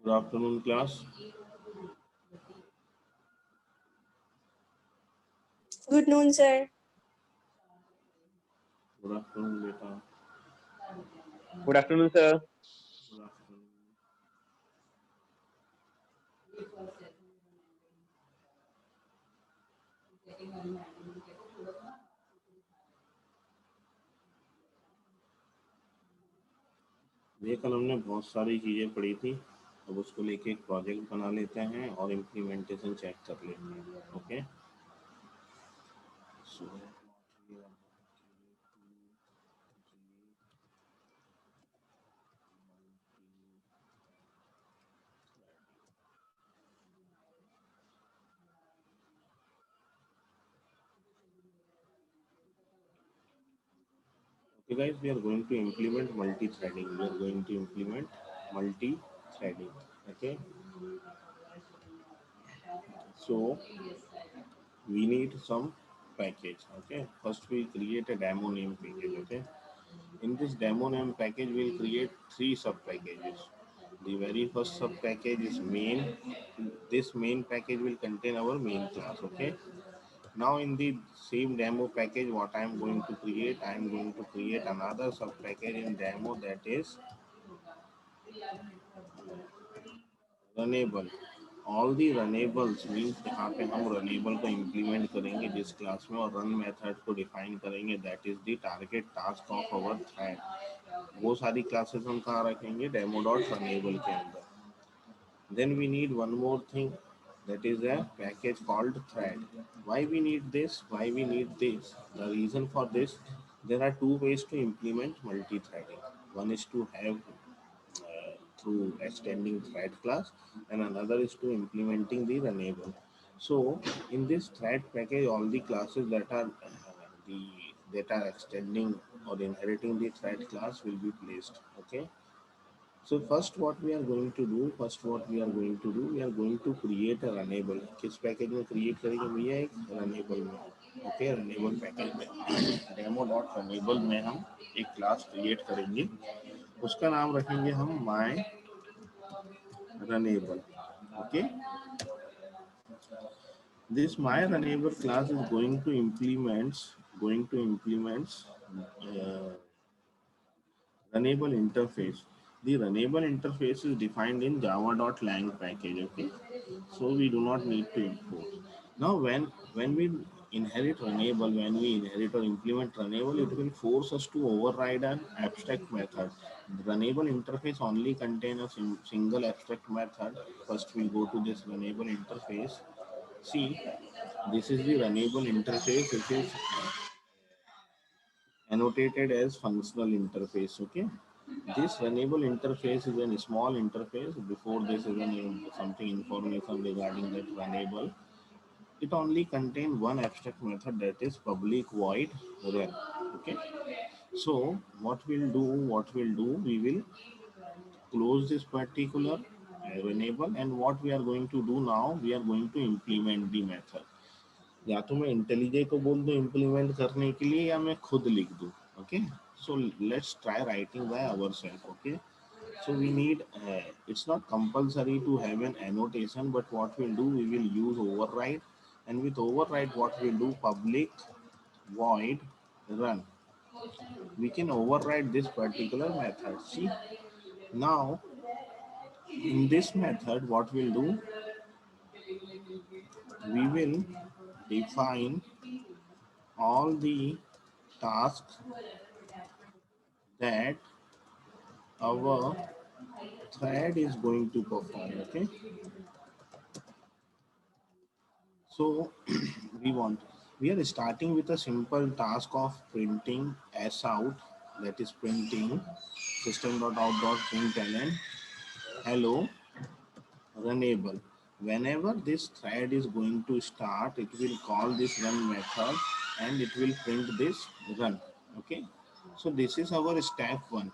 Good afternoon, class. Good noon, sir. Good afternoon, beta. Good afternoon, sir. Good afternoon. ये कल हमने बहुत सारी चीज़ें पढ़ी थी। अब उसको लेके एक प्रोजेक्ट बना लेते हैं और इम्प्लीमेंटेशन चेक कर लेते हैं। Okay. So okay, guys, we are going to implement multi-threading. We are going to implement multi-threading. Okay. So we need some package. Okay. First, we create a demo name package. Okay. In this demo name package, we'll create three sub packages. The very first sub package is main. This main package will contain our main class. Okay. Now in the same demo package, what I am going to create, I am going to create another sub package in demo, that is runnable. All the runnables means यहाँ पे हम runnable को implement करेंगे जिस class में, और run method को define करेंगे, that is the target task of our thread. वो सारी क्लासेस हम कहाँ रखेंगे? डेमो डॉट रनेबल के अंदर। Then we need one more thing, that is a package called thread. Why we need this? Why we need this? The reason for this, there are two ways to implement multi-threading. One is to have through extending thread class, and another is to implementing the runnable. So in this thread package, all the classes that are the that are extending or inheriting the thread class will be placed. Okay. So we are going to create a runnable. किस package में create करेंगे भैया? एक runnable में। Okay, runnable package में demo dot runnable में हम एक क्लास क्रिएट करेंगे, उसका नाम रखेंगे हम my runnable. Okay, this my runnable class is going to implement uh, runnable interface. The runnable interface is defined in java.lang package. Okay, so we do not need to import. Now when we inherit runnable, when we inherit or implement runnable, it will force us to override an abstract method. The runnable interface only contain a single abstract method. First we go to this runnable interface. See, this is the runnable interface. It is annotated as functional interface. Okay, this runnable interface is a small interface. Before this is something information regarding that runnable. It only contains one abstract method, that is public void run. Okay, so what we'll do, we will close this particular runnable, and what we are going to do now, we are going to implement the method. या तो मैं इंटेलिजे को बोल दूं implement करने के लिए, या मैं खुद लिख दूं। Okay, so let's try writing by ourself. Okay, so we need it's not compulsory to have an annotation, but what we'll do, we will use override, and with override what we'll do, public void run. We can override this particular method. See, now in this method what we'll do, we will define all the tasks that our thread is going to perform. Okay, so we are starting with a simple task of printing s out, that is printing system.out.println hello runnable. Whenever this thread is going to start, it will call this run method and it will print this run. Okay, so this is our step one.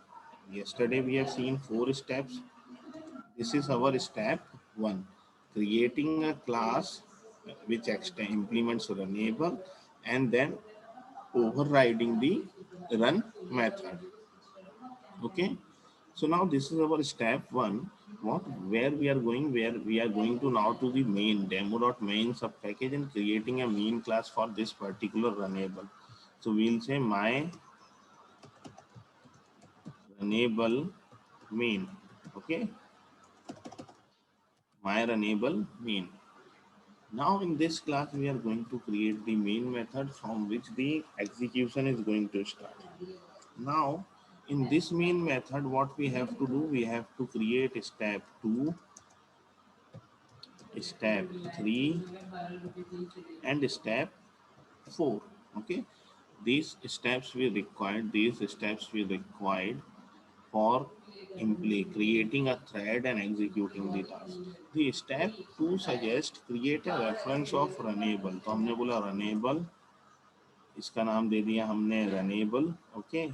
Yesterday we have seen 4 steps. This is our step one, creating a class which implements runnable, and then overriding the run method. Okay, So now this is our step one. What, where we are going, where we are going to now to the main demo.main sub package and creating a main class for this particular runnable. So we'll say my runnable main. Okay, my runnable main. Now in this class we are going to create the main method from which the execution is going to start. Now in this main method what we have to do, we have to create step 2, step 3 and step 4. Okay, these steps we required for creating a thread and executing the task. The step 2 suggests create a reference of runnable. तो हमने बोला runnable, इसका नाम दे दिया हमने runnable. Okay,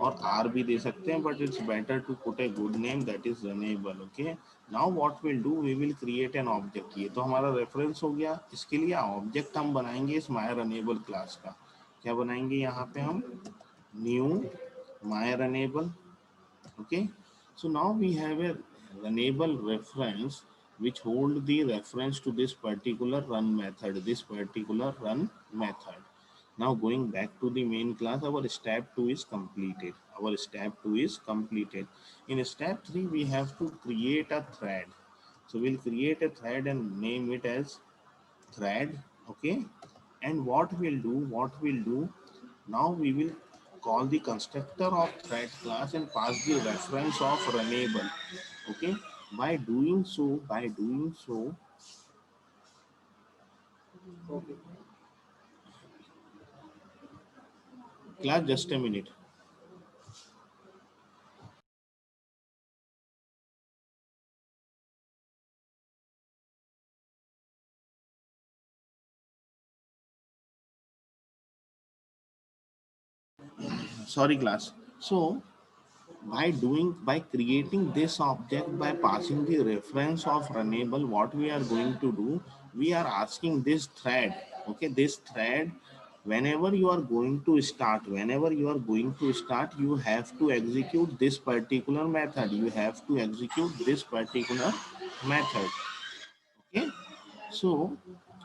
और R भी दे सकते हैं, but it's better to put a good name, that is runnable. Okay, now what we'll do, we will create an object. ये तो हमारा reference हो गया. इसके लिए object हम बनाएंगे इस my runnable class का. क्या बनाएंगे यहाँ पे हम? New my runnable. Okay, so now we have a runnable reference which hold the reference to this particular run method, Now going back to the main class, our step 2 is completed. In step 3 we have to create a thread. So we'll create a thread and name it as thread. Okay, and what we'll do now, we will call the constructor of thread class and pass the reference of runnable. Okay, by doing so class, just a minute. Sorry class. So by creating this object, by passing the reference of runnable, what we are going to do, we are asking this thread. Okay, this thread, whenever you are going to start, you have to execute this particular method. Okay, so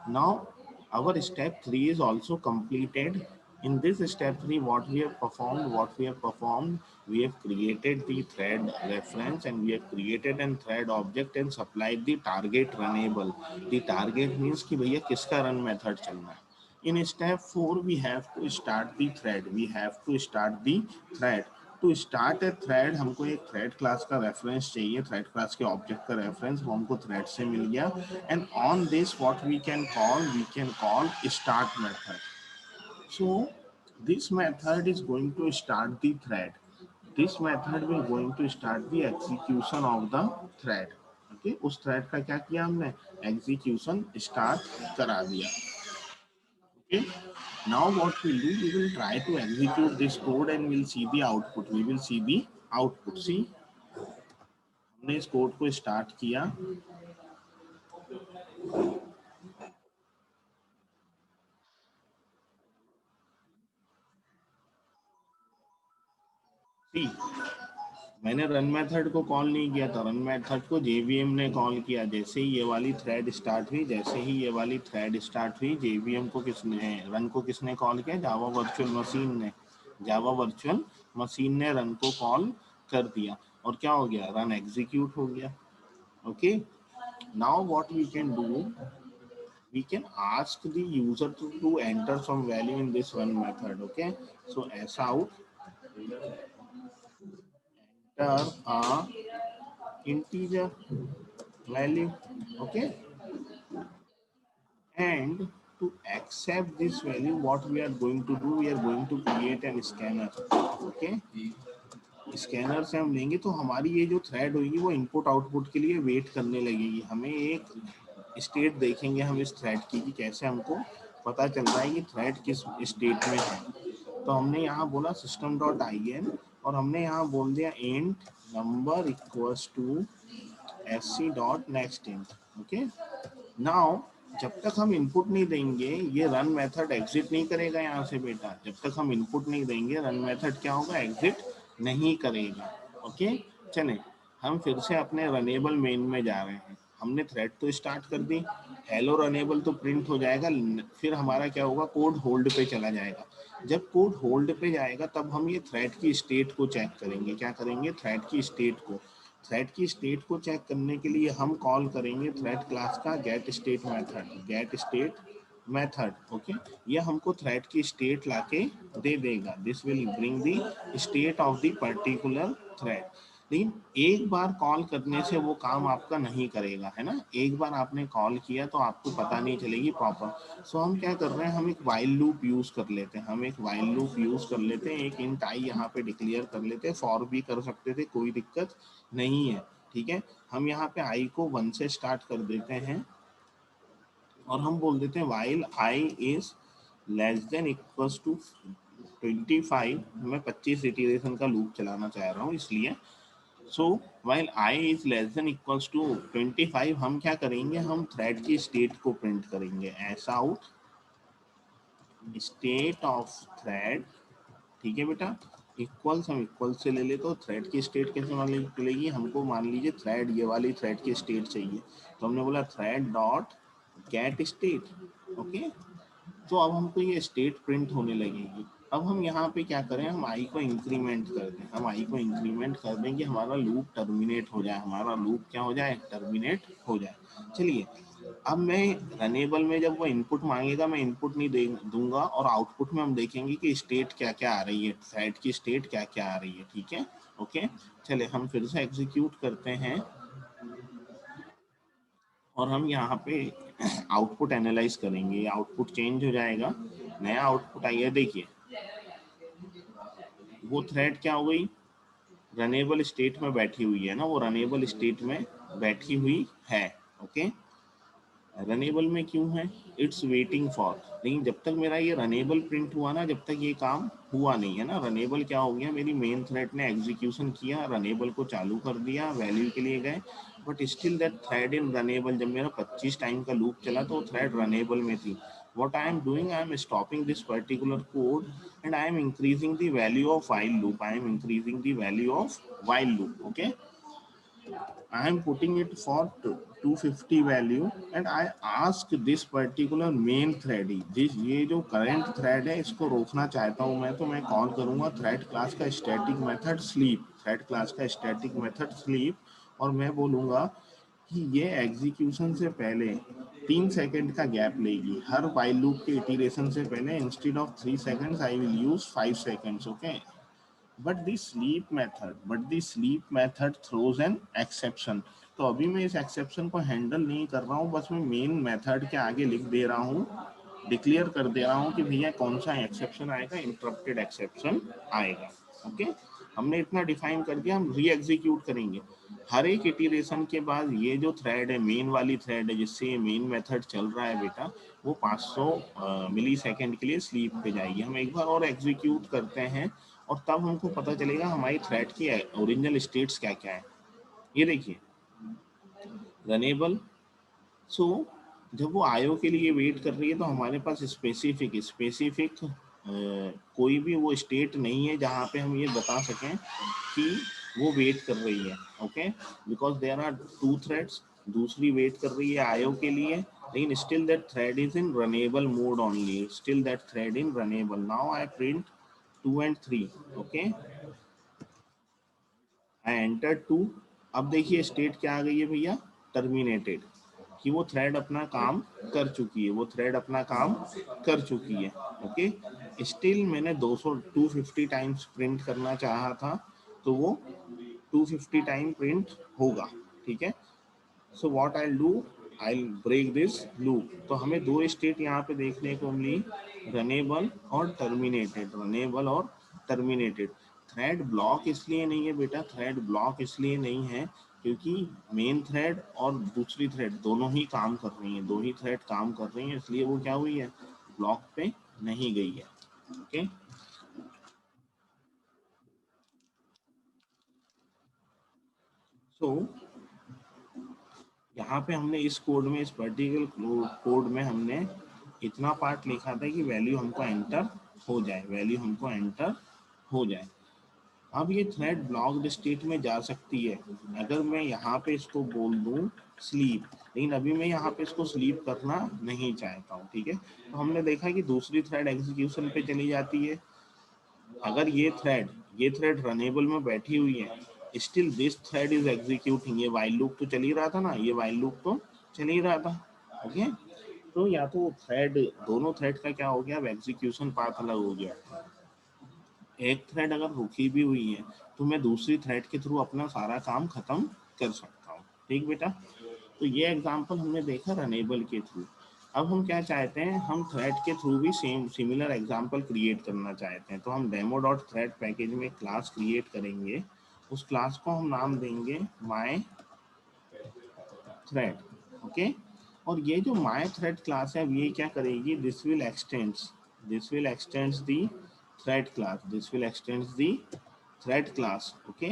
now our step 3 is also completed. In this step 3, what we have performed, we have created the thread reference and we have created an thread object and supplied the target runnable. The target means कि भैया किसका run method चलना है. In step 4, we have to start the thread. To start a thread हमको एक thread class का reference चाहिए, thread class के ऑब्जेक्ट का रेफरेंस, वो हमको थ्रेड से मिल गया. And on this what we can call start method. So this method is going to start the thread. This method will going to start the execution of the thread. Okay, उस thread का क्या किया हमने? Execution start करा दिया. Okay, now what we'll do, we will try to execute this code and we'll see the output. See, हमने इस code को स्टार्ट किया. See, मैंने रन मेथड को कॉल नहीं किया था, रन मेथड को जेवीएम ने कॉल किया. जैसे ही ये वाली थ्रेड स्टार्ट हुई, जेवीएम को किसने कॉल किया? जावा वर्चुअल मशीन ने रन को कॉल कर दिया और क्या हो गया? रन एग्जीक्यूट हो गया. Okay, now what we can do, we can ask the user to enter some value in this run method. Okay, so s out enter a integer value. Okay, and to accept this value, what we are going to do, we are going to create an scanner. Okay, scanner से हम लेंगे तो हमारी ये जो thread होगी वो input output के लिए वेट करने लगेगी. हमें एक स्टेट देखेंगे हम इस थ्रेड की कि कैसे हमको पता चल रहा है कि थ्रेड किस स्टेट में है. तो हमने यहाँ बोला system.in और हमने यहाँ बोल दिया int number equals to sc.nextInt. Okay, now जब तक हम इनपुट नहीं देंगे ये रन मेथड एग्जिट नहीं करेगा यहाँ से बेटा. जब तक हम इनपुट नहीं देंगे रन मेथड क्या होगा? एग्जिट नहीं करेगा. ओके, चले हम फिर से अपने रनेबल मेन में जा रहे हैं। हमने थ्रेड तो स्टार्ट कर दी, हेलो रनेबल तो प्रिंट हो जाएगा, फिर हमारा क्या होगा, कोड होल्ड पे चला जाएगा। जब कोड होल्ड पे जाएगा तब हम ये थ्रेड की स्टेट को चेक करेंगे। क्या करेंगे, थ्रेड की स्टेट को। थ्रेड की स्टेट को चेक करने के लिए हम कॉल करेंगे थ्रेड क्लास का get state method, get state method. Okay, ये हमको थ्रेड की स्टेट लाके दे देगा। This will bring the state of the particular thread. लेकिन एक बार कॉल करने से वो काम आपका नहीं करेगा, है ना। एक बार आपने कॉल किया तो आपको पता नहीं चलेगी प्रॉपर। सो हम क्या कर रहे हैं, हम एक वाइल लूप यूज कर लेते हैं। हम एक वाइल लूप यूज कर लेते हैं, एक इंट आई यहाँ पे डिक्लेयर कर लेते हैं। फॉर भी कर सकते थे, कोई दिक्कत नहीं है, ठीक है। हम यहाँ पे आई को 1 से स्टार्ट कर देते हैं और हम बोल देते हैं while i is less than equals to 25। मैं 25 इटरेशन का लूप चलाना चाह रहा हूँ इसलिए। So while i is less than equals to 25, हम क्या करेंगे, हम थ्रेड की स्टेट को प्रिंट करेंगे। S out state of thread, ठीक है बेटा। इक्वल्स, हम इक्वल से ले ले तो थ्रेड की स्टेट कैसे मान लेगी, हमको मान लीजिए थ्रेड, ये वाली थ्रेड की स्टेट चाहिए, तो हमने बोला thread dot gate state. Okay, तो अब हमको ये स्टेट प्रिंट होने लगेगी। अब हम यहाँ पे क्या करें, हम आई को इंक्रीमेंट कर दें। हम आई को इंक्रीमेंट कर दें कि हमारा लूप टर्मिनेट हो जाए, हमारा लूप क्या हो जाए, टर्मिनेट हो जाए। चलिए, अब मैं रनेबल में जब वो इनपुट मांगेगा, मैं इनपुट नहीं दूंगा, और आउटपुट में हम देखेंगे कि स्टेट क्या क्या आ रही है, थ्रेड की स्टेट क्या क्या आ रही है, ठीक है। ओके, चले हम फिर से एग्जीक्यूट करते हैं और हम यहाँ पे आउटपुट एनालाइज करेंगे। आउटपुट चेंज हो जाएगा, नया आउटपुट आइए, देखिए वो थ्रेड क्या हो गई, रनेबल स्टेट में बैठी हुई है ना, वो रनेबल स्टेट में बैठी हुई है। ओके, रनेबल में क्यों है, इट्स वेटिंग फॉर। लेकिन जब तक मेरा ये रनेबल प्रिंट हुआ ना, जब तक ये काम हुआ नहीं है ना। रनेबल क्या हो गया, मेरी मेन थ्रेड ने एग्जीक्यूशन किया, रनेबल को चालू कर दिया, वैल्यू के लिए गए, but still that thread in runnable. जब मेरा 25 टाइम का लूप चला तो थ्रेड रनेबल में थी। what I am doing, I am stopping this particular code and I am increasing the value of while loop. I am increasing the value of while loop. Okay, I am putting it for 250 value and I ask this particular main thread, जिस ये जो current thread है इसको रोकना चाहता हूँ मैं, तो मैं कॉल करूँगा thread class का static method sleep, thread class का static method sleep, और मैं बोलूँगा कि ये एग्जीक्यूशन से पहले 3 सेकंड का गैप लेगी। हर वाइल लूप के इटरेशन से पहले instead of 3 seconds I will use 5 seconds. Okay, but the sleep method throws an exception. तो अभी मैं इस एक्सेप्शन को हैंडल नहीं कर रहा हूँ, बस मैं मेन मेथड के आगे लिख दे रहा हूँ, डिक्लेयर कर दे रहा हूँ कि भैया कौन सा एक्सेप्शन आएगा, इंटरप्टेड एक्सेप्शन आएगा। ओके, हमने इतना डिफाइन कर दिया। हम री एग्जीक्यूट करेंगे हर एक इटरेशन के बाद। ये जो थ्रेड है, मेन वाली थ्रेड है जिससे मेन मेथड चल रहा है बेटा, वो 500 मिली सेकेंड के लिए स्लीप पे जाएगी। हम एक बार और एग्जीक्यूट करते हैं और तब हमको पता चलेगा हमारी थ्रेड की ओरिजिनल स्टेट्स क्या क्या है। ये देखिए रनेबल। सो जब वो आयो के लिए वेट कर रही है तो हमारे पास स्पेसिफिक कोई भी वो स्टेट नहीं है जहाँ पे हम ये बता सकें कि वो वेट कर रही है। Okay, because there are 2 threads, दूसरी वेट कर रही है आयो के लिए, लेकिन still that thread is in runnable mode only, still that thread in runnable. Now I print 2 and 3। Okay, I enter 2। अब देखिए स्टेट क्या आ गई है भैया, टर्मिनेटेड, कि वो थ्रेड अपना काम कर चुकी है, वो थ्रेड अपना काम कर चुकी है। ओके, स्टिल मैंने 250 टाइम्स प्रिंट करना चाहा था, तो वो 250 टाइम प्रिंट होगा, ठीक है। So what I do, I break this loop. तो हमें 2 स्टेट यहाँ पे देखने को मिली, रनेबल और टर्मिनेटेड, रनेबल और टर्मिनेटेड। थ्रेड ब्लॉक इसलिए नहीं है बेटा, थ्रेड ब्लॉक इसलिए नहीं है क्योंकि मेन थ्रेड और दूसरी थ्रेड दोनों ही काम कर रही हैं, दो ही थ्रेड काम कर रही हैं, इसलिए वो क्या हुई है, ब्लॉक पे नहीं गई है। ओके, सो यहाँ पे हमने इस कोड में, इस पर्टिकुलर कोड में हमने इतना पार्ट लिखा था कि वैल्यू हमको एंटर हो जाए, वैल्यू हमको एंटर हो जाए। अब ये थ्रेड ब्लॉक्ड स्टेट में जा सकती है अगर मैं यहाँ पे इसको बोल दूं स्लीप, लेकिन अभी मैं यहाँ पे इसको स्लीप करना नहीं चाहता हूँ, ठीक है। तो हमने देखा कि दूसरी थ्रेड एग्जीक्यूशन पे चली जाती है। अगर ये थ्रेड रनेबल में बैठी हुई है, still this thread is executing, ये वाइल लूप तो चल ही रहा था ना, ये वाइल लूप तो चल ही रहा था, ओके। तो या तो थ्रेड, दोनों थ्रेड का क्या हो गया, अब एग्जीक्यूशन पाथ अलग हो गया। एक थ्रेड अगर रुकी भी हुई है तो मैं दूसरी थ्रेड के थ्रू अपना सारा काम खत्म कर सकता हूँ, ठीक बेटा। तो ये एग्जांपल हमने देखा रनेबल के थ्रू। अब हम क्या चाहते हैं, हम थ्रेड के थ्रू भी सेम सिमिलर एग्जांपल क्रिएट करना चाहते हैं। तो हम डेमो डॉट थ्रेड पैकेज में क्लास क्रिएट करेंगे, उस क्लास को हम नाम देंगे माय थ्रेड, ओके। और ये जो माय थ्रेड क्लास है, अब ये क्या करेगी, this will extends the thread class, this will extends the thread class, okay,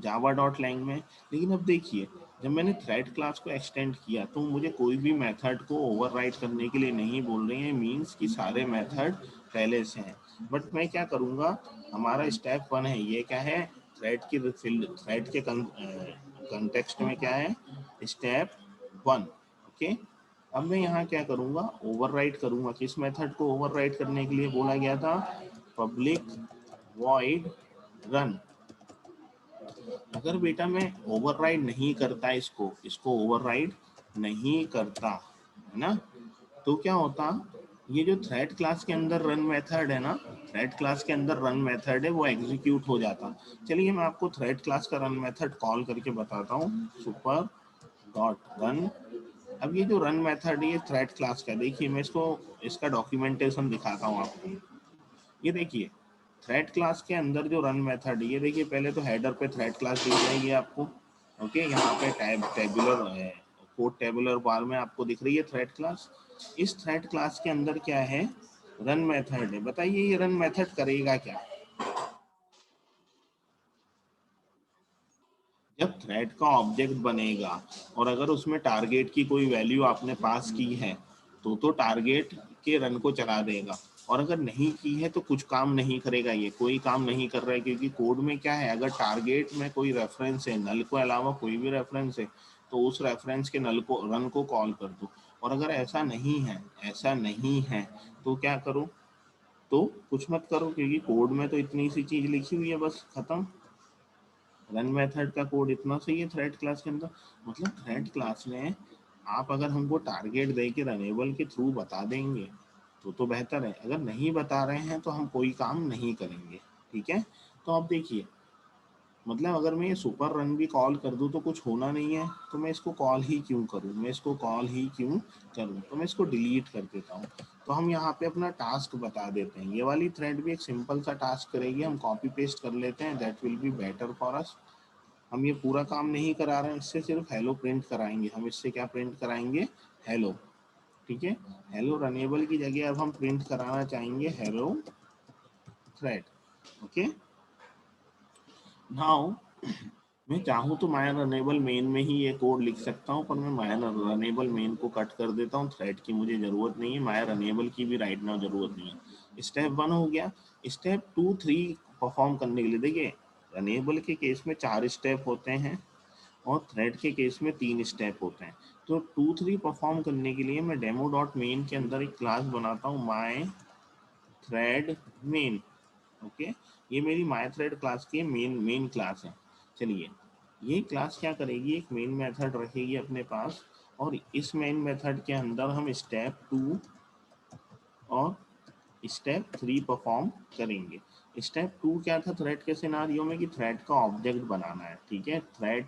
Java dot lang में। लेकिन अब देखिए, जब मैंने थ्रेड क्लास को एक्सटेंड किया तो मुझे कोई भी मेथड को ओवरराइड करने के लिए नहीं बोल रही है, मींस कि सारे मेथड पहले से हैं। बट मैं क्या करूँगा, हमारा स्टेप 1 है, ये क्या है, थ्रेड के कंटेक्स्ट में क्या है, स्टेप 1, ओके। अब मैं यहाँ क्या करूँगा, ओवरराइड करूँगा। किस मेथड को ओवरराइड करने के लिए बोला गया था, पब्लिक वॉइड रन। अगर बेटा मैं ओवरराइड नहीं करता, इसको ओवरराइड नहीं करता, है ना, तो क्या होता, ये जो थ्रेड क्लास के अंदर रन मेथड है ना, थ्रेड क्लास के अंदर रन मेथड है, वो एग्जीक्यूट हो जाता। चलिए मैं आपको थ्रेड क्लास का रन मेथड कॉल करके बताता हूँ, सुपर डॉट रन। अब ये जो रन मेथड है ये थ्रेड क्लास का, देखिए मैं इसको, इसका डॉक्यूमेंटेशन दिखाता हूँ आपको। ये देखिए, थ्रेड क्लास के अंदर जो रन मेथड है, ये देखिए, पहले तो हेडर पे थ्रेड क्लास दिख जाएगी आपको, ओके। यहाँ पे टेबुलर है, कोड टेबुलर बार में आपको दिख रही है थ्रेड क्लास। इस थ्रेड क्लास के अंदर क्या है, रन मेथड है। बताइए ये रन मेथड करेगा क्या, जब थ्रेड का ऑब्जेक्ट बनेगा और अगर उसमें टारगेट की कोई वैल्यू आपने पास की है तो टारगेट के रन को चला देगा, और अगर नहीं की है तो कुछ काम नहीं करेगा, ये कोई काम नहीं कर रहा है, क्योंकि कोड में क्या है, अगर टारगेट में कोई रेफरेंस है, नल के अलावा कोई भी रेफरेंस है, तो उस रेफरेंस के नल को, रन को कॉल कर दो। और अगर ऐसा नहीं है तो क्या करो, तो कुछ मत करो, क्योंकि कोड में तो इतनी सी चीज लिखी हुई है, बस खत्म। रन मेथड का कोड इतना सही है थ्रेड क्लास के अंदर। मतलब थ्रेड क्लास में आप अगर हमको टारगेट दे के रनेबल के थ्रू बता देंगे तो बेहतर है, अगर नहीं बता रहे हैं तो हम कोई काम नहीं करेंगे, ठीक है। तो अब देखिए, मतलब अगर मैं ये सुपर रन भी कॉल कर दूं तो कुछ होना नहीं है, तो मैं इसको कॉल ही क्यों करूं, तो मैं इसको डिलीट कर देता हूं। तो हम यहाँ पे अपना टास्क बता देते हैं, ये वाली थ्रेड भी एक सिंपल सा टास्क करेगी, हम कॉपी पेस्ट कर लेते हैं, that will be better for us. हम ये पूरा काम नहीं करा रहे हैं, इससे सिर्फ हेलो प्रिंट कराएंगे। हम इससे क्या प्रिंट कराएंगे, हेलो, ठीक है। हेलो रनेबल की जगह अब हम प्रिंट कराना चाहेंगे हेलो थ्रेड, ओके। नाउ मैं चाहूँ तो माय रनेबल मेन में ही ये कोड लिख सकता हूँ, पर मैं माय रनेबल मेन को कट कर देता हूँ, थ्रेड की मुझे ज़रूरत नहीं है, माय रनेबल की भी राइट नाउ ज़रूरत नहीं है। स्टेप 1 हो गया। स्टेप 2 3 परफॉर्म करने के लिए, देखिए रनेबल के केस में 4 स्टेप होते हैं और थ्रेड के केस में 3 स्टेप होते हैं। तो 2 3 परफॉर्म करने के लिए मैं डेमो डॉट मेन के अंदर एक क्लास बनाता हूँ, माय थ्रेड मेन, ओके। ये मेरी माय थ्रेड क्लास की मेन क्लास है। चलिए, ये क्लास क्या करेगी, एक मेन मेथड रखेगी अपने पास, और इस मेन मेथड के अंदर हम स्टेप 2 और स्टेप 3 परफॉर्म करेंगे। स्टेप 2 क्या था थ्रेड के सिनारियो में, कि थ्रेड का ऑब्जेक्ट बनाना है, ठीक है। थ्रेड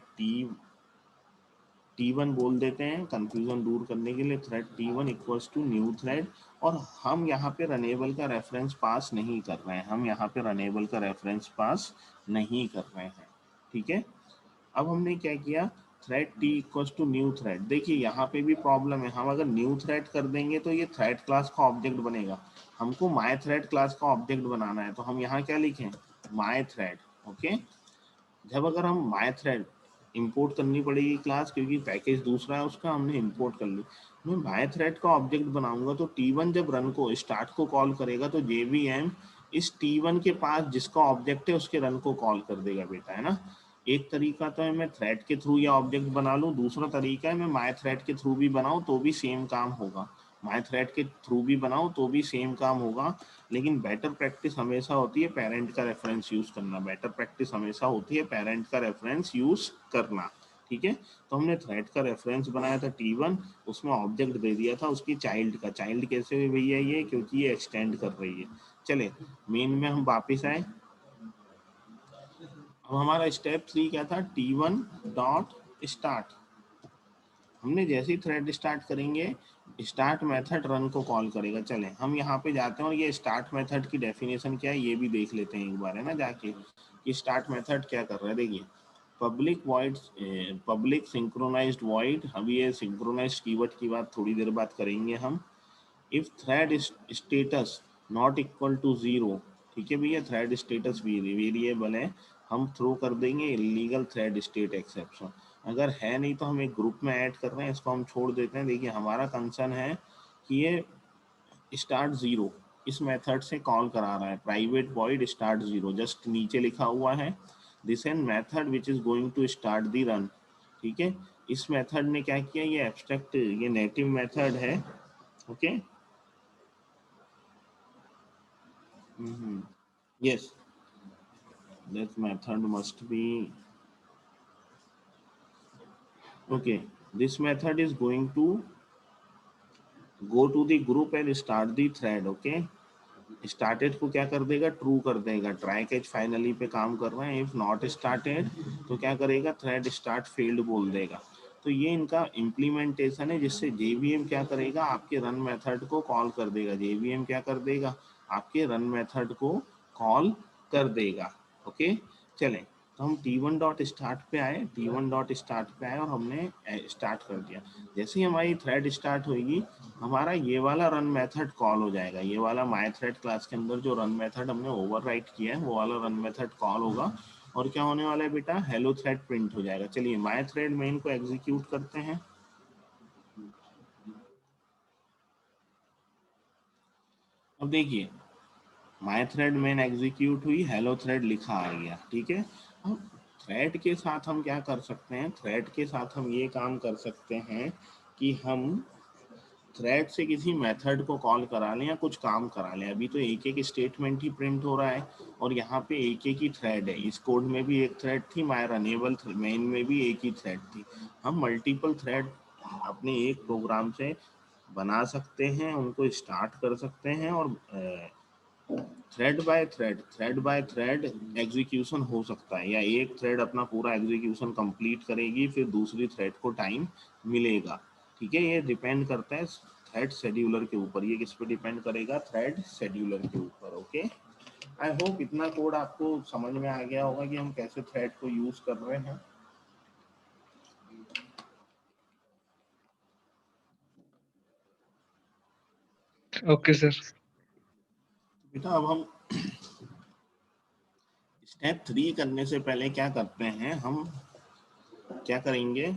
T1 बोल देते हैं कंफ्यूजन दूर करने के लिए, thread T1 equals to new thread. और हम यहाँ पे रनेबल का रेफरेंस पास नहीं कर रहे हैं, ठीक है। अब हमने क्या किया, thread T equals to new thread. देखिए यहाँ पे भी प्रॉब्लम है, हम अगर न्यू थ्रेड कर देंगे तो ये थ्रेड क्लास का ऑब्जेक्ट बनेगा, हमको माय थ्रेड क्लास का ऑब्जेक्ट बनाना है, तो हम यहाँ क्या लिखें, माय थ्रेड, ओके। जब अगर हम माय थ्रेड इंपोर्ट करनी पड़ेगी क्लास, क्योंकि पैकेज दूसरा है उसका, हमने इंपोर्ट कर ली। मैं माय थ्रेड का ऑब्जेक्ट बनाऊंगा तो T1 जब रन को स्टार्ट को कॉल करेगा तो JVM इस T1 के पास जिसका ऑब्जेक्ट है उसके रन को कॉल कर देगा बेटा, है ना। एक तरीका तो है मैं थ्रेड के थ्रू या ऑब्जेक्ट बना लूं, दूसरा तरीका है मैं माय थ्रेड के थ्रू भी बनाऊं तो भी सेम काम होगा, माय थ्रेड के थ्रू भी बनाऊं तो भी सेम काम होगा। लेकिन बेटर प्रैक्टिस हमेशा होती है पेरेंट का रेफरेंस यूज करना, बेटर प्रैक्टिस हमेशा होती है पेरेंट का रेफरेंस यूज करना, ठीक है। तो हमने थ्रेड का रेफरेंस बनाया था T1, उसमें ऑब्जेक्ट दे दिया था उसकी चाइल्ड का। चाइल्ड कैसे हुई भैया ये, क्योंकि ये एक्सटेंड कर रही है। चले मेन में हम वापिस आए। अब हमारा स्टेप 3 क्या था, T1 डॉट स्टार्ट। हमने जैसे ही थ्रेड स्टार्ट करेंगे स्टार्ट मेथड रन को कॉल करेगा। चलें हम यहाँ पे जाते हैं और ये स्टार्ट मेथड की डेफिनेशन क्या है ये भी देख लेते हैं एक बार, है ना, जाके कि स्टार्ट मेथड क्या कर रहा है। देखिए public void, public synchronized void, अभी ये सिंक्रोनाइज्ड कीवर्ड की बात थोड़ी देर बाद करेंगे हम। If thread status not equal to 0, ठीक है भैया, थ्रेड स्टेटस वेरिएबल है, हम थ्रो कर देंगे इलीगल थ्रेड स्टेट एक्सेप्शन। अगर है नहीं तो हम एक ग्रुप में ऐड कर रहे हैं, इसको हम छोड़ देते हैं। देखिए हमारा कंसर्न है कि ये स्टार्ट 0 इस मेथड से कॉल करा रहा है, प्राइवेट वॉइड स्टार्ट 0, जस्ट नीचे लिखा हुआ है this an method which is going to start the run, ठीक है। इस मेथड ने क्या किया, ये एब्स्ट्रैक्ट, ये नेटिव मेथड है, okay. Yes, that method must be okay. This method is going to go to the group and start the thread, okay. Started को क्या कर देगा, ट्रू कर देगा, ट्राई कैच फाइनली पे काम कर रहे हैं। इफ नॉट स्टार्टेड तो क्या करेगा, थ्रेड स्टार्ट फेल्ड बोल देगा। तो ये इनका इम्प्लीमेंटेशन है जिससे जेवीएम क्या करेगा, आपके रन मेथड को कॉल कर देगा। जेवीएम क्या कर देगा, आपके रन मेथड को कॉल कर देगा, ओके। चलें तो हम T1 डॉट स्टार्ट पे आए, T1 डॉट स्टार्ट पे आए और हमने स्टार्ट कर दिया। जैसे ही हमारी थ्रेड स्टार्ट होगी हमारा ये वाला रन मेथड कॉल हो जाएगा, ये वाला माय थ्रेड क्लास के अंदर जो रन मेथड हमने ओवरराइट किया है वो वाला रन मेथड कॉल होगा और क्या होने वाला है बेटा, हेलो थ्रेड प्रिंट हो जाएगा। चलिए माय थ्रेड मेन को एग्जीक्यूट करते हैं। अब देखिए माय थ्रेड मेन एग्जीक्यूट हुई, हेलो थ्रेड लिखा आ गया, ठीक है। अब थ्रेड के साथ हम क्या कर सकते हैं, थ्रेड के साथ हम ये काम कर सकते हैं कि हम थ्रेड से किसी मेथड को कॉल करा लें या कुछ काम करा लें। अभी तो एक एक स्टेटमेंट ही प्रिंट हो रहा है और यहाँ पे एक एक ही थ्रेड है। इस कोड में भी एक थ्रेड थी, माय रनेबल मेन में भी एक ही थ्रेड थी। हम मल्टीपल थ्रेड अपने एक प्रोग्राम से बना सकते हैं, उनको स्टार्ट कर सकते हैं और थ्रेड बाय थ्रेड एग्जीक्यूशन हो सकता है, या एक थ्रेड अपना पूरा एग्जीक्यूशन कंप्लीट करेगी फिर दूसरी थ्रेड को टाइम मिलेगा, ठीक है। ये डिपेंड करता है थ्रेड शेड्यूलर के ऊपर। ये किस पे डिपेंड करेगा, थ्रेड शेड्यूलर के ऊपर, ओके। आई होप इतना कोड आपको समझ में आ गया होगा कि हम कैसे थ्रेड को यूज कर रहे हैं। Okay sir. बेटा अब हम स्टेप 3 करने से पहले क्या करते हैं, हम क्या करेंगे,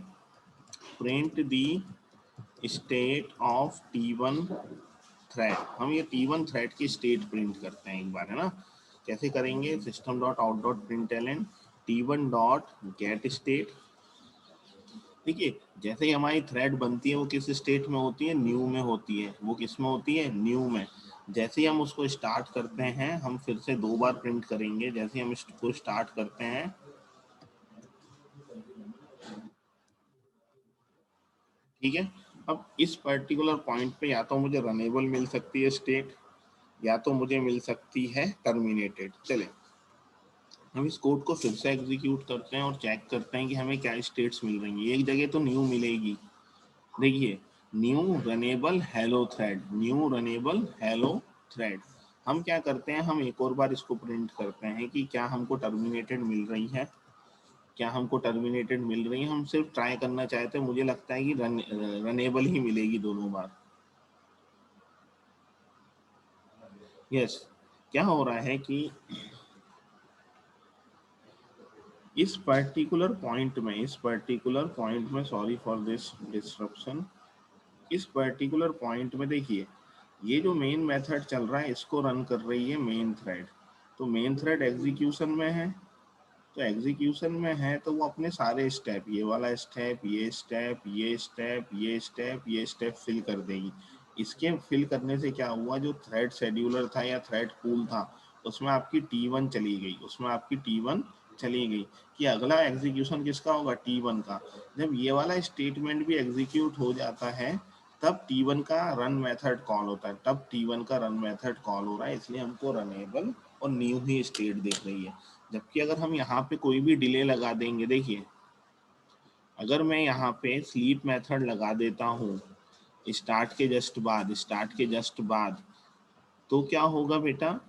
print the state of T1 thread. हम ये T1 थ्रेड की स्टेट प्रिंट करते हैं एक बार, है ना। कैसे करेंगे, system dot out dot println T1 dot gate state. देखिए जैसे ही हमारी थ्रेड बनती है वो किस स्टेट में होती है, न्यू में होती है। वो किस में होती है, न्यू में। जैसे ही हम उसको स्टार्ट करते हैं, हम फिर से 2 बार प्रिंट करेंगे। जैसे ही हम इसको स्टार्ट करते हैं, ठीक है। अब इस पर्टिकुलर पॉइंट पे या तो मुझे रनेबल मिल सकती है स्टेट, या तो मुझे मिल सकती है टर्मिनेटेड। चले हम इस कोड को फिर से एग्जीक्यूट करते हैं और चेक करते हैं कि हमें क्या स्टेट्स मिल रही हैं। एक जगह तो न्यू मिलेगी, देखिए new runnable hello thread, new runnable hello thread. हम क्या करते हैं, हम एक और बार इसको प्रिंट करते हैं कि क्या हमको टर्मिनेटेड मिल रही है, क्या हमको टर्मिनेटेड मिल रही है। हम सिर्फ ट्राई करना चाहते हैं, मुझे लगता है कि रनेबल ही मिलेगी दोनों बार। यस क्या हो रहा है कि इस पर्टिकुलर पॉइंट में सॉरी फॉर दिस डिस्ट्रप्शन, इस पर्टिकुलर पॉइंट में देखिए ये जो मेन मेथड चल रहा है इसको रन कर रही है मेन थ्रेड। तो मेन थ्रेड एग्जीक्यूशन में है, तो एग्जीक्यूशन में है तो वो अपने सारे स्टेप, ये वाला स्टेप, ये स्टेप, ये स्टेप, ये स्टेप, ये स्टेप फिल कर देगी। इसके फिल करने से क्या हुआ, जो थ्रेड शेड्यूलर था या थ्रेड पूल था उसमें आपकी T1 चली गई, उसमें आपकी T1 चली गई कि अगला एग्जीक्यूशन किसका होगा, T1 का। जब ये वाला स्टेटमेंट भी एग्जीक्यूट हो जाता है तब T1 का रन मेथड कॉल होता है, तब T1 का रन मेथड कॉल हो रहा है, इसलिए हमको रनेबल और न्यू ही स्टेट दिख रही है। जबकि अगर हम यहाँ पे कोई भी डिले लगा देंगे, देखिए अगर मैं यहाँ पे स्लीप मेथड लगा देता हूँ स्टार्ट के जस्ट बाद, स्टार्ट के जस्ट बाद, तो क्या होगा बेटा,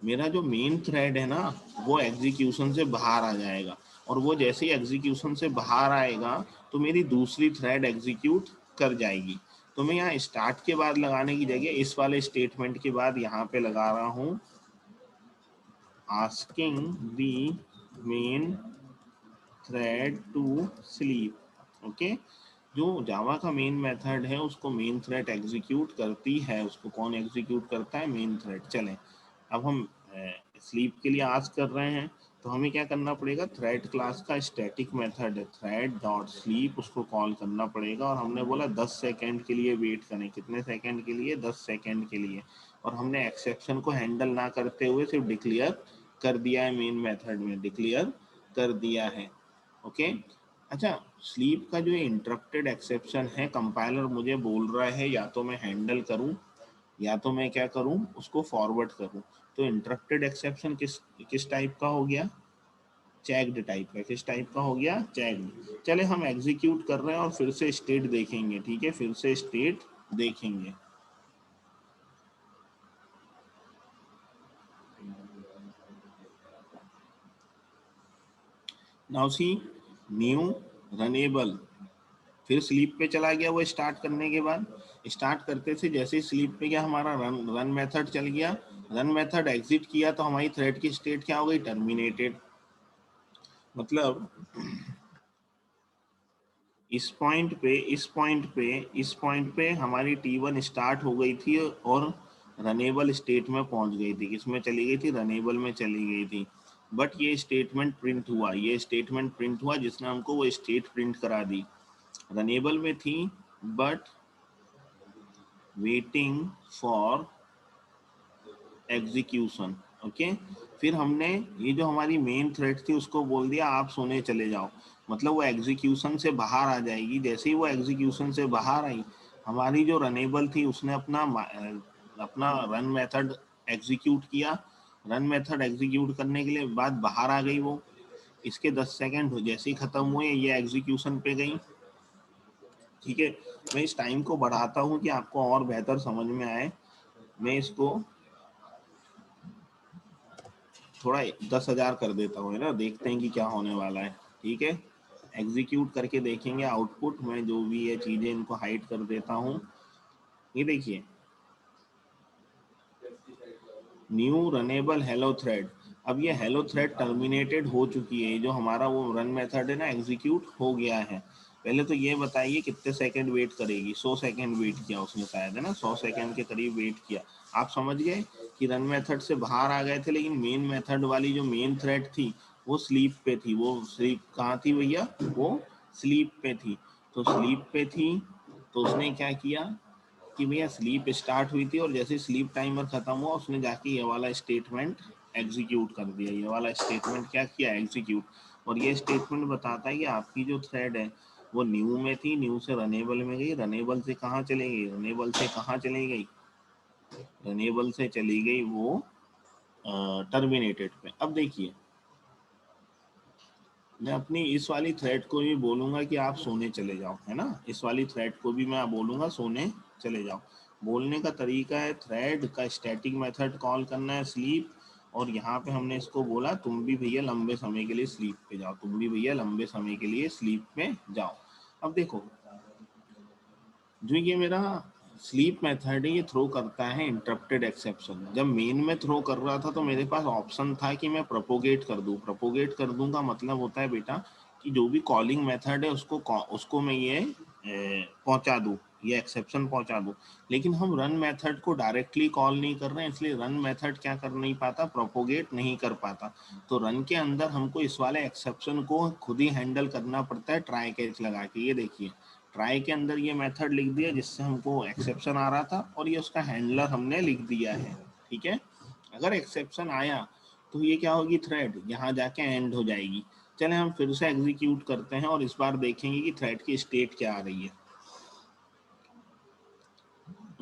मेरा जो मेन थ्रेड है ना वो एग्जीक्यूशन से बाहर आ जाएगा, और वो जैसे ही एग्जीक्यूशन से बाहर आएगा तो मेरी दूसरी थ्रेड एग्जीक्यूट कर जाएगी। तो मैं यहाँ स्टार्ट के बाद लगाने की जगह इस वाले स्टेटमेंट के बाद यहाँ पे लगा रहा हूँ asking the main thread to sleep. Okay, जो जावा का मेन मेथड है उसको मेन थ्रेड एग्जीक्यूट करती है, उसको कौन एग्जीक्यूट करता है, मेन थ्रेड। चलें अब हम स्लीप के लिए आस्क कर रहे हैं तो हमें क्या करना पड़ेगा, थ्रेड क्लास का स्टैटिक मेथड है थ्रेड डॉट स्लीप, उसको कॉल करना पड़ेगा। और हमने बोला 10 सेकेंड के लिए वेट करें, कितने सेकेंड के लिए, 10 सेकेंड के लिए। और हमने एक्सेप्शन को हैंडल ना करते हुए सिर्फ डिक्लेयर कर दिया है, मेन मेथड में डिक्लेयर कर दिया है। ओके अच्छा, स्लीप का जो इंटरप्टेड एक्सेप्शन है कंपाइलर मुझे बोल रहा है या तो मैं हैंडल करूं या तो मैं क्या करूं, उसको फॉरवर्ड करूं। तो इंटरप्टेड एक्सेप्शन किस किस टाइप का हो गया, चेक्ड टाइप का। किस टाइप का हो गया, चेक्ड। चले हम एग्जीक्यूट कर रहे हैं और फिर से स्टेट देखेंगे, ठीक है, फिर से स्टेट देखेंगे। नाउ सी न्यू रनेबल, फिर स्लीप पे चला गया वो स्टार्ट करने के बाद। स्टार्ट करते से जैसे ही स्लीप पे गया हमारा रन मेथड चल गया, रन मेथड एग्जिट किया तो हमारी थ्रेड की स्टेट क्या हो गई, टर्मिनेटेड। मतलब इस पॉइंट पे हमारी T1 स्टार्ट हो गई थी और रनेबल स्टेट में पहुंच गई थी, किसमें चली गई थी, रनेबल में चली गई थी। बट ये स्टेटमेंट प्रिंट हुआ, ये स्टेटमेंट प्रिंट हुआ जिसने हमको वो स्टेट प्रिंट करा दी, रनेबल में थी but waiting for execution. Okay, फिर हमने ये जो हमारी मेन थ्रेड थी उसको बोल दिया आप सोने चले जाओ, मतलब वो एग्जीक्यूशन से बाहर आ जाएगी। जैसे ही वो एग्जीक्यूशन से बाहर आई, हमारी जो रनेबल थी उसने अपना रन मेथड एग्जीक्यूट किया। रन मेथड एग्जीक्यूट करने के लिए बाद बाहर आ गई वो, इसके 10 सेकेंड जैसे ही खत्म हुए ये एग्जीक्यूशन पे गई। ठीक है, मैं इस टाइम को बढ़ाता हूँ कि आपको और बेहतर समझ में आए। मैं इसको थोड़ा 10,000 कर देता हूँ, है ना, देखते हैं कि क्या होने वाला है। ठीक है, एग्जीक्यूट करके देखेंगे आउटपुट में, जो भी ये चीज़ें इनको हाइड कर देता हूँ। ये देखिए न्यू रनेबल हेलो थ्रेड, अब ये हेलो थ्रेड टर्मिनेटेड हो चुकी है, जो हमारा वो रन मेथड है ना एग्जीक्यूट हो गया है। पहले तो ये बताइए कितने सेकंड वेट करेगी, 100 सेकंड वेट किया उसने शायद, है ना, 100 सेकंड के करीब वेट किया। आप समझ गए कि रन मेथड से बाहर आ गए थे, लेकिन मेन मेथड वाली जो मेन थ्रेड थी वो स्लीप पे थी। वो स्लीप कहाँ थी भैया, वो स्लीप पे थी। तो स्लीप पे थी तो उसने क्या किया कि भैया स्लीप स्टार्ट हुई थी और जैसे स्लीप टाइमर खत्म हुआ उसने जाके ये वाला स्टेटमेंट एग्जीक्यूट कर दिया। ये वाला स्टेटमेंट क्या किया, एग्जीक्यूट। और ये स्टेटमेंट बताता है कि आपकी जो थ्रेड है वो न्यू में थी, न्यू से रनेबल में गई, रनेबल से कहाँ चली गई, रनेबल से कहाँ चली गई, रनेबल से चली गई वो टर्मिनेटेड पे। अब देखिए मैं अपनी इस वाली थ्रेड को भी बोलूंगा कि आप सोने चले जाओ, है ना, इस वाली थ्रेड को भी मैं बोलूंगा सोने चले जाओ। बोलने का तरीका है थ्रेड का स्टैटिक मेथड कॉल करना है स्लीप, और यहाँ पे हमने इसको बोला तुम भी भैया लंबे समय के लिए स्लीप पे जाओ, तुम भी भैया लंबे समय के लिए स्लीप में जाओ। अब देखो जो ये मेरा स्लीप मेथड है ये थ्रो करता है इंटरप्टेड एक्सेप्शन। जब मेन में थ्रो कर रहा था तो मेरे पास ऑप्शन था कि मैं प्रोपोगेट कर दूं। प्रोपोगेट कर दूं का मतलब होता है बेटा कि जो भी कॉलिंग मेथड है उसको मैं ये पहुंचा दूं, ये एक्सेप्शन पहुंचा दो। लेकिन हम रन मेथड को डायरेक्टली कॉल नहीं कर रहे हैं, इसलिए रन मेथड क्या कर नहीं पाता, प्रोपोगेट नहीं कर पाता। तो रन के अंदर हमको इस वाले एक्सेप्शन को खुद ही हैंडल करना पड़ता है ट्राई कैच लगा के। ये देखिए ट्राई के अंदर ये मेथड लिख दिया जिससे हमको एक्सेप्शन आ रहा था, और ये उसका हैंडलर हमने लिख दिया है। ठीक है, अगर एक्सेप्शन आया तो ये क्या होगी, थ्रेड यहाँ जाके एंड हो जाएगी। चले हम फिर से एग्जीक्यूट करते हैं और इस बार देखेंगे कि थ्रेड की स्टेट क्या आ रही है।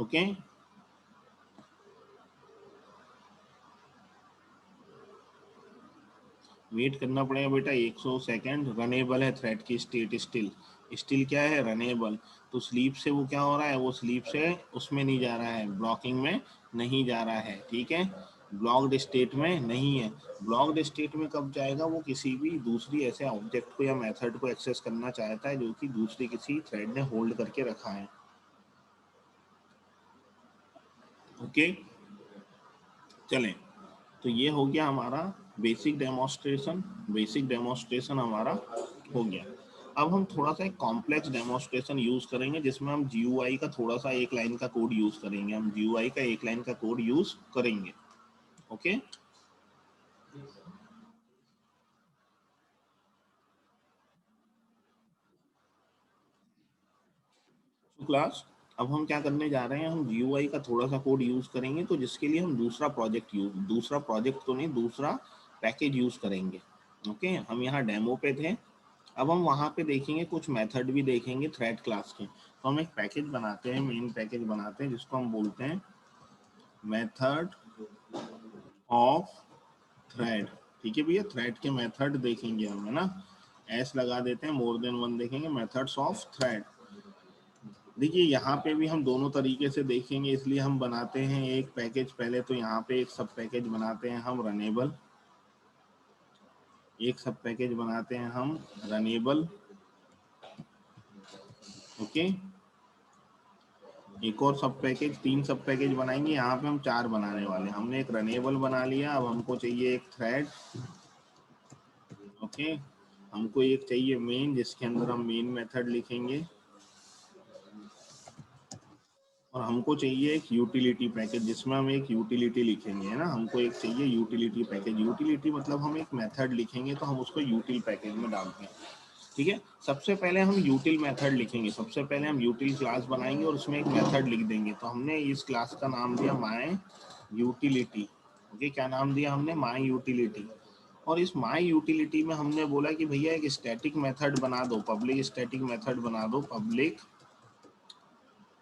ओके, वेट करना पड़ेगा बेटा 100 सेकेंड। रनेबल है थ्रेड की स्टेट, स्टिल स्टिल क्या है, रनेबल। तो स्लीप से वो क्या हो रहा है, वो स्लीप से उसमें नहीं जा रहा है, ब्लॉकिंग में नहीं जा रहा है। ठीक है, ब्लॉक्ड स्टेट में नहीं है। ब्लॉक्ड स्टेट में कब जाएगा, वो किसी भी दूसरी ऐसे ऑब्जेक्ट को या मेथड को एक्सेस करना चाहता है जो कि दूसरी किसी थ्रेड ने होल्ड करके रखा है। ओके, चलें, तो ये हो गया हमारा बेसिक डेमोन्स्ट्रेशन। बेसिक डेमोन्स्ट्रेशन हमारा हो गया। अब हम थोड़ा सा एक कॉम्प्लेक्स डेमोन्स्ट्रेशन यूज करेंगे जिसमें हम GUI का थोड़ा सा एक लाइन का कोड यूज करेंगे। हम GUI का एक लाइन का कोड यूज करेंगे। ओके, क्लास, अब हम क्या करने जा रहे हैं, हम GUI का थोड़ा सा कोड यूज करेंगे, तो जिसके लिए हम दूसरा प्रोजेक्ट तो नहीं, दूसरा पैकेज यूज करेंगे। ओके, हम यहाँ डेमो पे थे, अब हम वहाँ पे देखेंगे कुछ मेथड भी देखेंगे थ्रेड क्लास के। तो हम एक पैकेज बनाते हैं, मेन पैकेज बनाते हैं जिसको हम बोलते हैं मेथड ऑफ थ्रेड। ठीक है भैया, थ्रेड के मेथड देखेंगे हम, है ना, एस लगा देते हैं, मोर देन वन देखेंगे, मेथड्स ऑफ थ्रेड। देखिए यहाँ पे भी हम दोनों तरीके से देखेंगे, इसलिए हम बनाते हैं एक पैकेज पहले। तो यहाँ पे एक सब पैकेज बनाते हैं हम रनेबल, एक सब पैकेज बनाते हैं हम रनेबल। ओके, एक और सब पैकेज, 3 सब पैकेज बनाएंगे। यहाँ पे हम 4 बनाने वाले हैं। हमने एक रनेबल बना लिया, अब हमको चाहिए एक थ्रेड। ओके, हमको एक चाहिए मेन, जिसके अंदर हम मेन मेथड लिखेंगे, और हमको चाहिए एक यूटिलिटी पैकेज जिसमें हम एक यूटिलिटी लिखेंगे, है ना। हमको एक चाहिए यूटिलिटी पैकेज। यूटिलिटी मतलब हम एक मेथड लिखेंगे तो हम उसको यूटिल पैकेज में डालते हैं। ठीक है, सबसे पहले हम यूटिल मेथड लिखेंगे, सबसे पहले हम यूटिल क्लास बनाएंगे और उसमें एक मेथड लिख देंगे। तो हमने इस क्लास का नाम दिया माय यूटिलिटी। ओके, क्या नाम दिया हमने, माय यूटिलिटी। और इस माय यूटिलिटी में हमने बोला कि भैया एक स्टैटिक मेथड बना दो, पब्लिक स्टैटिक मेथड बना दो, पब्लिक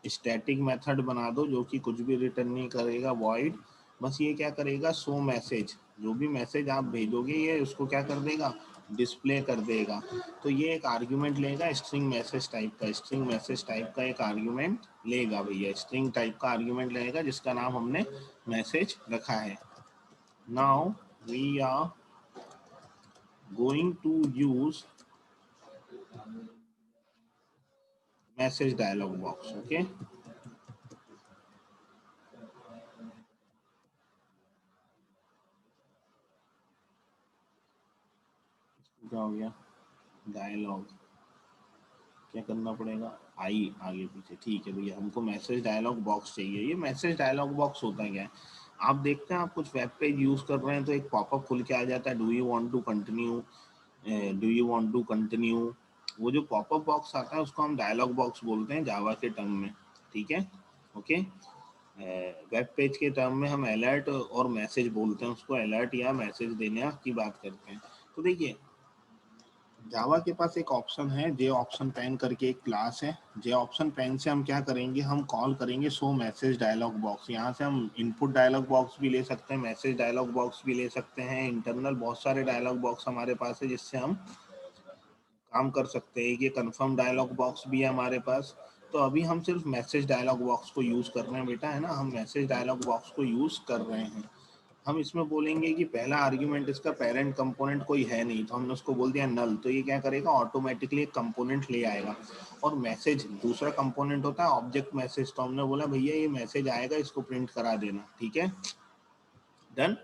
स्टैटिक मेथड बना दो जो कि कुछ भी रिटर्न नहीं करेगा, वॉइड। बस ये क्या करेगा, शो मैसेज, जो भी मैसेज आप भेजोगे ये उसको क्या कर देगा, डिस्प्ले कर देगा। तो ये एक आर्ग्यूमेंट लेगा स्ट्रिंग मैसेज टाइप का, स्ट्रिंग मैसेज टाइप का एक आर्ग्यूमेंट लेगा भैया, स्ट्रिंग टाइप का आर्ग्यूमेंट लेगा जिसका नाम हमने मैसेज रखा है। Now we are going to use message dialog box. Okay, क्या हो गया, डायलॉग, क्या करना पड़ेगा, आई आगे पीछे। ठीक है भैया, हमको मैसेज डायलॉग बॉक्स चाहिए। ये मैसेज डायलॉग बॉक्स होता क्या है, आप देखते हैं, आप कुछ वेब पेज यूज कर रहे हैं तो एक पॉपअप खुल के आ जाता है, do you want to continue, do you want to continue. वो जो पॉपअप बॉक्स आता है उसको हम डायलॉग बॉक्स बोलते हैं जावा के टर्म में। ठीक है, ओके, वेब पेज के टर्म में हम अलर्ट और मैसेज बोलते हैं उसको, अलर्ट या मैसेज देने की बात करते हैं। तो देखिए जावा के पास एक ऑप्शन है, जे ऑप्शन पैन करके एक क्लास है। जे ऑप्शन पैन से हम क्या करेंगे, हम कॉल करेंगे शो मैसेज डायलॉग बॉक्स। यहाँ से हम इनपुट डायलॉग बॉक्स भी ले सकते हैं, मैसेज डायलॉग बॉक्स भी ले सकते हैं, इंटरनल बहुत सारे डायलॉग बॉक्स हमारे पास है जिससे हम काम कर सकते हैं। ये कंफर्म डायलॉग बॉक्स भी है हमारे पास। तो अभी हम सिर्फ मैसेज डायलॉग बॉक्स को यूज कर रहे हैं बेटा, है ना, हम मैसेज डायलॉग बॉक्स को यूज कर रहे हैं। हम इसमें बोलेंगे कि पहला आर्ग्यूमेंट इसका पेरेंट कंपोनेंट कोई है नहीं, तो हमने उसको बोल दिया नल, तो ये क्या करेगा, ऑटोमेटिकली एक कंपोनेंट ले आएगा। और मैसेज दूसरा कंपोनेंट होता है ऑब्जेक्ट मैसेज, तो हमने बोला भैया ये मैसेज आएगा, इसको प्रिंट करा देना। ठीक है, डन।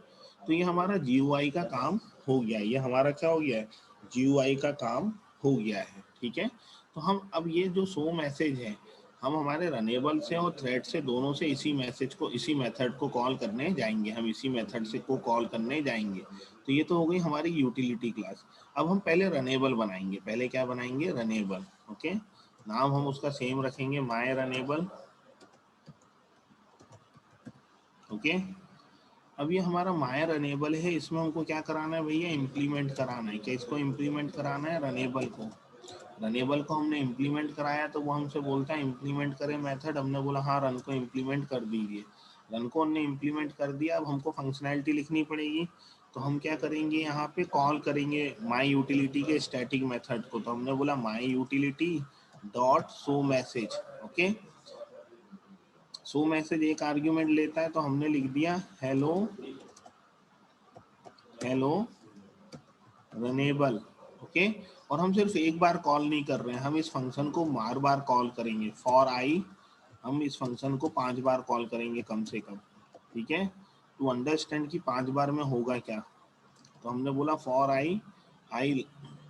तो ये हमारा GUI का काम हो गया, ये हमारा क्या हो गया है, GUI का काम हो गया है। ठीक है, तो हम अब ये जो शो मैसेज है, हम हमारे रनेबल से और थ्रेड से दोनों से इसी मैसेज को, इसी मेथड को कॉल करने जाएंगे, हम इसी मेथड से को कॉल करने जाएंगे। तो ये तो हो गई हमारी यूटिलिटी क्लास। अब हम पहले रनेबल बनाएंगे। पहले क्या बनाएंगे? रनेबल। ओके, नाम हम उसका सेम रखेंगे, माय रनेबल। ओके, अब ये हमारा माय रनेबल है, इसमें हमको क्या कराना है भैया? इम्प्लीमेंट कराना है। क्या इसको इम्प्लीमेंट कराना है? रनेबल को। रनेबल को हमने इम्प्लीमेंट कराया तो वो हमसे बोलता है इम्प्लीमेंट करें मेथड। हमने बोला हाँ, रन को इम्प्लीमेंट कर दीजिए। रन को हमने इम्प्लीमेंट कर दिया। अब हमको फंक्शनैलिटी लिखनी पड़ेगी, तो हम क्या करेंगे? यहाँ पे कॉल करेंगे माई यूटिलिटी के स्टैटिक मेथड को। तो हमने बोला my utility dot show message. Okay, show message एक आर्ग्यूमेंट लेता है, तो हमने लिख दिया हेलो हेलो रनेबल। ओके, और हम सिर्फ एक बार कॉल नहीं कर रहे हैं, हम इस फंक्शन को बार बार कॉल करेंगे। फॉर आई, हम इस फंक्शन को 5 बार कॉल करेंगे कम से कम। ठीक है, टू अंडरस्टैंड कि 5 बार में होगा क्या। तो हमने बोला for I, I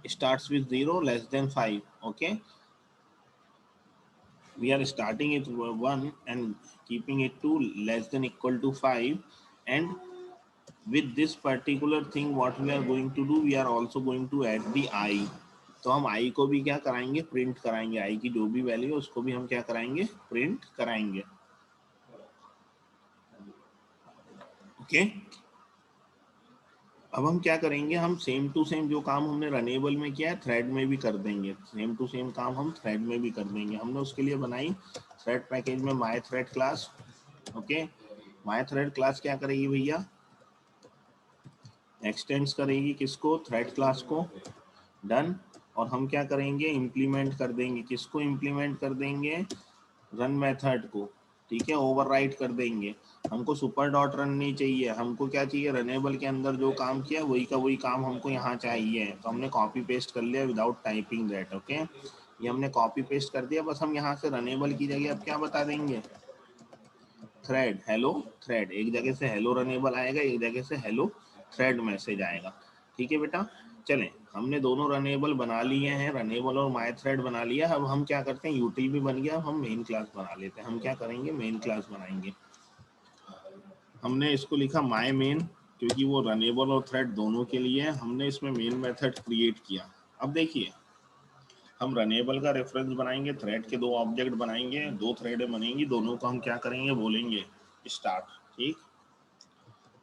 starts with 0 less than 5। Okay, we are starting it 1 and keeping it to less than equal to 5, and with this particular thing what we are going to do, we are also going to add the I। तो हम I को भी क्या कराएंगे? Print कराएंगे। I की जो भी वैल्यू है उसको भी हम क्या कराएंगे? प्रिंट कराएंगे। ओके, अब हम क्या करेंगे? हम सेम टू सेम जो काम हमने रनेबल में किया है थ्रेड में भी कर देंगे। सेम टू सेम काम हम थ्रेड में भी कर देंगे। हमने उसके लिए बनाई थ्रेड पैकेज में my thread class. Okay, my thread class क्या करेगी भैया? एक्सटेंड्स करेगी किसको? थ्रेड क्लास को। डन। और हम क्या करेंगे? इम्प्लीमेंट कर देंगे। किसको इम्प्लीमेंट कर देंगे? रन मेथड को। ठीक है, ओवरराइट कर देंगे। हमको सुपर डॉट रन नहीं चाहिए, हमको क्या चाहिए? रनेबल के अंदर जो काम किया वही का वही काम हमको यहाँ चाहिए। तो हमने कॉपी पेस्ट कर लिया विदाउट टाइपिंग दैट। ओके, ये हमने कॉपी पेस्ट कर दिया। बस हम यहाँ से रनेबल की जगह अब क्या बता देंगे? Thread, hello thread. एक जगह से हेलो रनेबल आएगा, एक जगह से हेलो थ्रेड मैसेज आएगा। ठीक है बेटा, चलें, हमने दोनों रनेबल बना लिए हैं, रनेबल और माय थ्रेड बना लिया। अब हम क्या करते हैं? यूटिल भी बन गया, अब हम मेन क्लास बना लेते हैं। हम क्या करेंगे? मेन क्लास बनाएंगे। हमने इसको लिखा माय मेन, क्योंकि वो रनेबल और थ्रेड दोनों के लिए है। हमने इसमें मेन मेथड क्रिएट किया। अब देखिए, हम रनेबल का रेफरेंस बनाएंगे, थ्रेड के 2 ऑब्जेक्ट बनाएंगे, 2 थ्रेडें बनेंगी, दोनों को हम क्या करेंगे? बोलेंगे स्टार्ट। ठीक,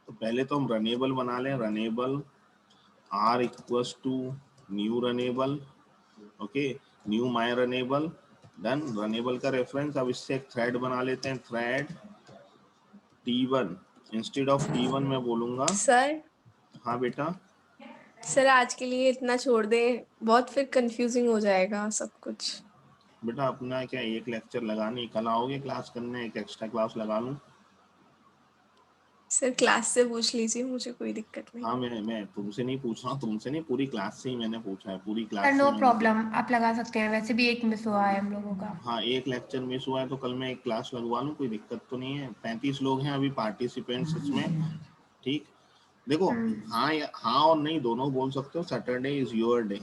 तो पहले तो हम रनेबल बना लें। Runnable r equals to new runnable. Okay, new my runnable. Done. Runnable का रेफरेंस, अब इससे एक थ्रेड बना लेते हैं, thread T1। Instead of T1 मैं बोलूंगा। सर हाँ बेटा। सर आज के लिए इतना छोड़ दें, बहुत फिर कंफ्यूजिंग हो जाएगा सब कुछ। बेटा अपना क्या एक लेक्चर लगाने, कल आओगे क्लास करने? एक एक्स्ट्रा क्लास लगा लूं? सर क्लास से पूछ लीजिए, मुझे कोई दिक्कत नहीं। हाँ, मैं तुमसे नहीं पूछ रहा हूँ, तुमसे नहीं, पूरी क्लास से ही मैंने पूछा है, पूरी सर क्लास से नो मैंने प्रॉब्लम, आप लगा सकते हैं। वैसे भी एक मिस हुआ है हम लोगों का। हाँ, एक लेक्चर मिस हुआ है तो कल मैं एक क्लास लगवा लूँ, कोई दिक्कत तो नहीं है। 35 लोग हैं अभी पार्टिसिपेंट्स इसमें। ठीक, देखो, हाँ हाँ और नहीं दोनों बोल सकते हो। Saturday is your day.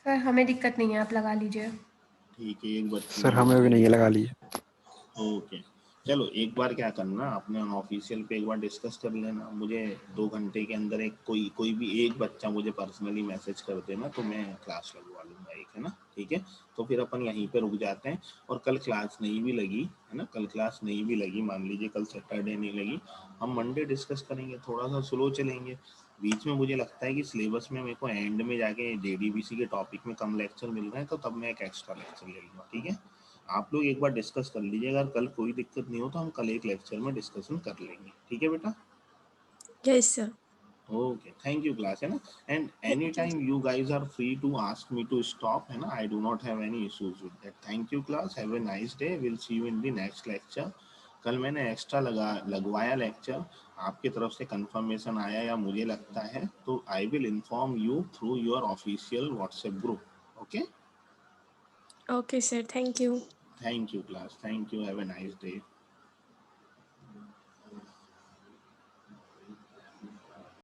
Sir हमें दिक्कत नहीं है, आप लगा लीजिए। ठीक है, एक बच्ची सर ने हमें भी बोला। नहीं है, लगा लिए। ओके, चलो एक बार क्या करना, अपने ऑफिशियल पे एक बार डिस्कस कर लेना। मुझे 2 घंटे के अंदर एक कोई भी एक बच्चा मुझे पर्सनली मैसेज कर देना, तो मैं क्लास लगवा लूँगा एक, है ना? ठीक है, तो फिर अपन यहीं पे रुक जाते हैं। और कल क्लास नहीं भी लगी, है ना, कल क्लास नहीं भी लगी, मान लीजिए कल सैटरडे नहीं लगी, हम मंडे डिस्कस करेंगे। थोड़ा सा स्लो चलेंगे। बीच में मुझे लगता है कि सिलेबस में मेरे को एंड में जाके JDBC के टॉपिक में कम लेक्चर मिल रहे हैं, तो तब मैं एक एक्स्ट्रा लेक्चर ले लूँगा। ठीक है, आप लोग एक बार डिस्कस कर लीजिए। अगर कल कोई दिक्कत नहीं हो तो हम कल एक लेक्चर में डिस्कशन कर लेंगे। ठीक है बेटा? Yes sir. Okay, thank you class, है ना? And any time you guys are free to ask me to stop, है ना? I do not have any issues with that. Thank you class, have a nice day, will see you in the next lecture. कल मैंने extra लगवाया lecture, आपकी तरफ से confirmation आया या मुझे लगता है, तो I will inform you through your official WhatsApp group. Okay, okay sir, thank you. Thank you class, thank you, have a nice day.